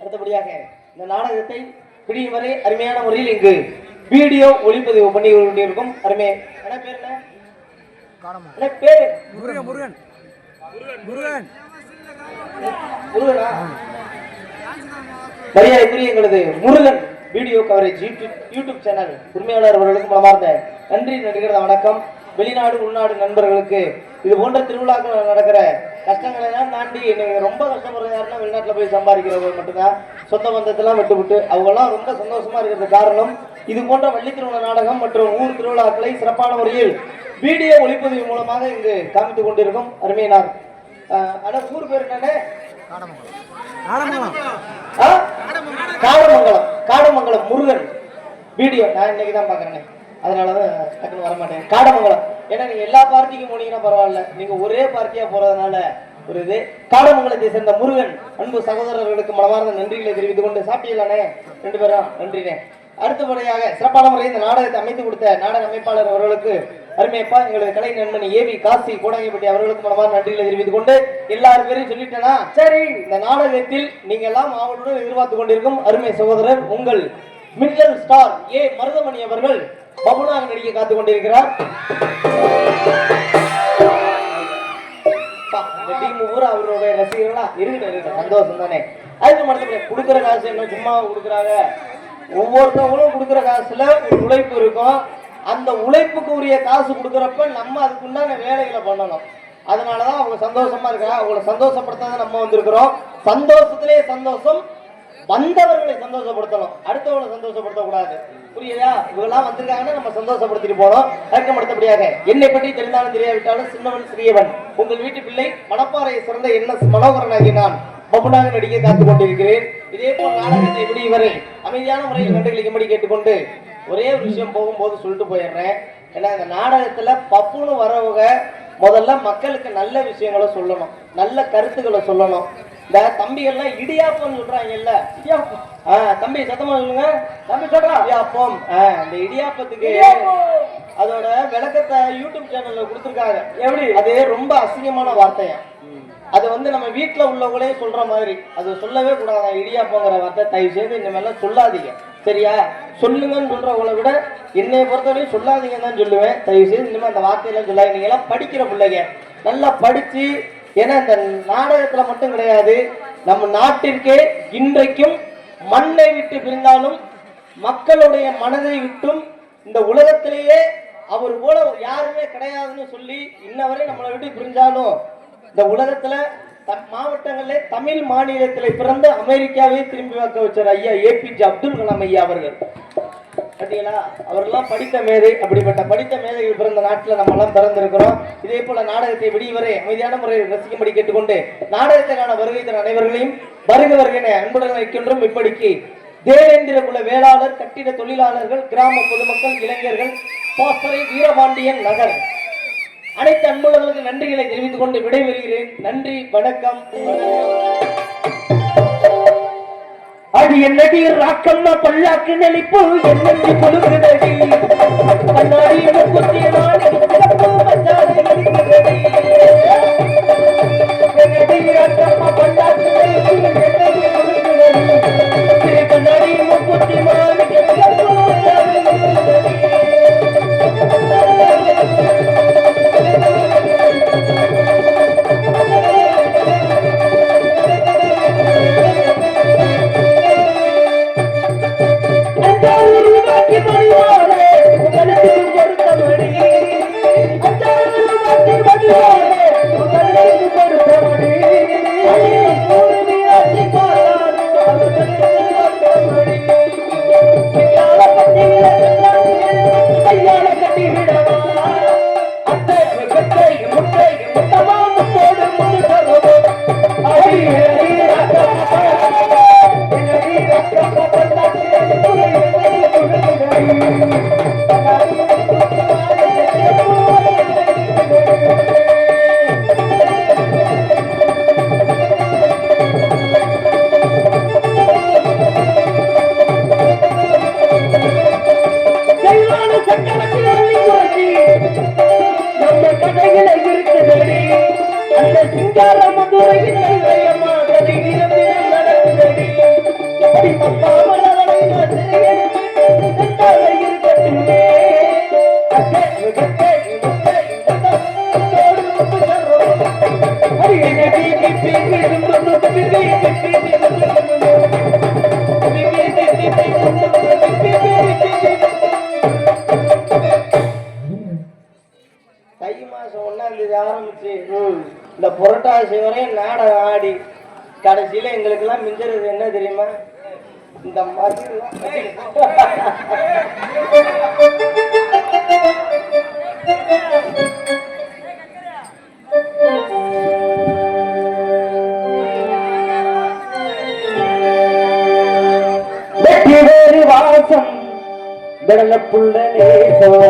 அடுத்தபடியாக இந்த நாடகத்தை பிடியும் வரை அருமையான முறையில் இங்கு வீடியோ ஒளிப்பதிவு பண்ணி கொண்டிருக்கும் அருமை பேரு முருகன் மரியாதைக்குரிய எங்களது Murugan video coverage YouTube channel உரிமையாளர் அவர்களுக்கு மனமார்ந்த நன்றி நடிகர் வணக்கம். வெளிநாடு உள்நாடு நண்பர்களுக்கு இது போன்ற திருவிழாக்கள் நடக்கிற கஷ்டங்களை எல்லாம் தாண்டி எனக்கு ரொம்ப கஷ்டப்படுறது யாருன்னா வெளிநாட்டில் போய் சம்பாதிக்கிறவங்க மட்டும்தான். சொந்த பந்தத்தெல்லாம் விட்டுவிட்டு அவங்கெல்லாம் ரொம்ப சந்தோஷமா இருக்கிறது காரணம் இது போன்ற வள்ளி திருவிழா நாடகம் மற்றும் ஊர் திருவிழாக்களை சிறப்பான முறையில் வீடியோ ஒளிப்பதிவு மூலமாக இங்கு காமித்துக் கொண்டிருக்கும் அருமையினார். ஆனா ஊர் பேர் என்னன்னு காடமங்கலம் முருகன் வீடியோ நான் இன்னைக்கு தான் பாக்குறேன், அதனாலதான் டக்குன்னு வரமாட்டேன். காடமங்கலம் ஏன்னா நீங்க எல்லா பார்ட்டிக்கும் போனீங்கன்னா பரவாயில்ல, நீங்க ஒரே பார்ட்டியா போறதுனால ஒரு இது. காடமங்கலத்தை சேர்ந்த முருகன் அன்பு சகோதரர்களுக்கு மனமார்ந்த நன்றிகளை தெரிவித்துக் கொண்டு சாப்பிடலானே ரெண்டு பேரும் நன்றினே. அடுத்தபடியாக சிறப்பான முறையில் இந்த நாடகத்தை அமைத்து கொடுத்த நாடக அமைப்பாளர் அவர்களுக்கு அருமையப்பா எங்களது கலை நண்பன் ஏவி காசி கோடாங்கிப்பட்டி அவர்களுக்கு மனமார்ந்த நன்றிகளை தெரிவித்துக் கொண்டு எல்லாரும் பேரையும் சொல்லிட்டேனா சரி. இந்த நாடகத்தில் நீங்க எல்லாம் அவர்களுடன் எதிர்பார்த்து கொண்டிருக்கும் அருமை சகோதரர் உங்கள் மின்னல் ஸ்டார் ஏ மருதமணி அவர்கள் பபுனாக நடிக்க காத்துக் கொண்டிருக்கிறார். அவருடைய ரசிகர்களா இருக்கு சந்தோஷம் தானே. அதுக்கு மட்டும் கொடுக்குற காசு என்ன சும்மா கொடுக்குறாங்க, ஒவ்வொருத்தவங்களும் கொடுக்குற காசுல ஒரு உழைப்பு இருக்கும். அந்த உழைப்புக்கு உரிய காசு கொடுக்குறப்ப நம்ம அதுக்கு உண்டான வேலைகளை பண்ணணும். அதனாலதான் அவங்க சந்தோஷமா இருக்காங்க. அவங்களை சந்தோஷப்படுத்தாத நம்ம வந்திருக்கிறோம். சந்தோஷத்திலே சந்தோஷம், வந்தவர்களை சந்தோஷப்படுத்தணும், அடுத்தவங்களை சந்தோஷப்படுத்த கூடாது. புரியுதா? இவங்கெல்லாம் வந்திருக்காங்கன்னா நம்ம சந்தோஷப்படுத்திட்டு போனோம். அதுக்கு அடுத்தபடியாக என்னை பற்றி தெரிந்தாலும் தெரியாவிட்டாலும் சின்னவன் சிறியவன் உங்கள் வீட்டு பிள்ளை மணப்பாறையை சிறந்த என்ன மனோகரனாகி நான் பபுனாக நடிக்க காத்துக் கொண்டிருக்கிறேன். இதே போல் நாடகத்தை எப்படி வரை அமைதியான முறையில் கண்டுகளிக்கும்படி கேட்டுக்கொண்டு ஒரே ஒரு விஷயம் போகும்போது சொல்லிட்டு போயிடுறேன். ஏன்னா இந்த நாடகத்துல பப்புன்னு வரவங்க முதல்ல மக்களுக்கு நல்ல விஷயங்களை சொல்லணும், நல்ல கருத்துக்களை சொல்லணும். இந்த தம்பிகள்லாம் இடியாப்பம் சொல்றாங்கல்ல, தம்பி சத்தமா சொல்லுங்க. தம்பி சொல்றா இடியாப்பம். இந்த இடியாப்பத்துக்கு அதோட விளக்கத்தை யூடியூப் சேனல்ல கொடுத்துருக்காங்க. எப்படி? அது ரொம்ப அசிங்கமான வார்த்தையா. அது நம்ம வீட்டுல உள்ளவங்களே சொல்ற மாதிரி அது சொல்லவே கூடாது. இடியாப்பங்கிற வார்த்தை தயவு செய்து இந்த மாதிரிலாம் சொல்லாதீங்க, சரியா? சொல்லுங்கன்னு சொல்றவங்களை விட என்னைய பொறுத்தவரையும் சொல்லாதீங்கன்னு தான் சொல்லுவேன். தயவு செய்து இனிமே அந்த வார்த்தையெல்லாம் சொல்லாதீங்க. நீங்க எல்லாம் படிக்கிற பிள்ளைங்க, நல்லா படிச்சு, ஏன்னா இந்த நாடகத்துல மட்டும் கிடையாது, நம்ம நாட்டிற்கே இன்றைக்கும் மண்ணை விட்டு பிரிந்தாலும் மக்களுடைய மனதை விட்டும் இந்த உலகத்திலேயே அவர் போல யாருமே கிடையாதுன்னு சொல்லி இன்னவரை நம்மளை விட்டு பிரிஞ்சாலும் இந்த உலகத்துல மாவட்டங்களிலே தமிழ் மாநிலத்திலே பிறந்த அமெரிக்காவே திரும்பி பார்க்க வச்சார் ஐயா ஏபிஜே அப்துல் கலாம் ஐயா அவர்கள். பார்த்தீங்களா? அவரெல்லாம் படித்த மேதை. அப்படிப்பட்ட படித்த மேதைகள் பிறந்த நாட்டில் நம்ம எல்லாம் பிறந்திருக்கிறோம். இதே போல நாடகத்தை விடிவரை அமைதியான முறையில் ரசிக்கும்படி கேட்டுக்கொண்டு நாடகத்திற்கான வருகை தர அனைவர்களையும் வருக வருகின அன்புடன் வைக்கின்றோம். இப்படிக்கு தேவேந்திர குல வேளாளர், கட்டிட தொழிலாளர்கள், கிராம பொதுமக்கள், இளைஞர்கள், பாசறை வீரபாண்டியன் நகர் அனைத்து அன்புள்ளவர்களுக்கு நன்றிகளை தெரிவித்துக் கொண்டு விடைபெறுகிறேன். நன்றி, வணக்கம். அது என்னடி ராக்கம்மா பல்லாக்கு நெளிப்பு என்னென்று கொடுக்கிறடி கண்ணாடி ராக்கம்மா பல்லாக்கு கண்ணாடி முக்குத்தி Everybody, நம்ம கதைகளை இருக்குதடி அந்த சிங்கார மதுரையில் கதை நிரம்பினம் நடக்குதடி அப்படி பப்பாமலை இருக்கட்டுமே தை மாசம் 1ஆம் தேதி ஆரம்பிச்சு இந்த புரட்டாசி வரையும் நாடகம் ஆடி கடைசியில எங்களுக்கு எல்லாம் மிஞ்சறது என்ன தெரியுமா? இந்த மாதிரி வெற்றி வேறு வாசம் விடல புள்ள நேசம்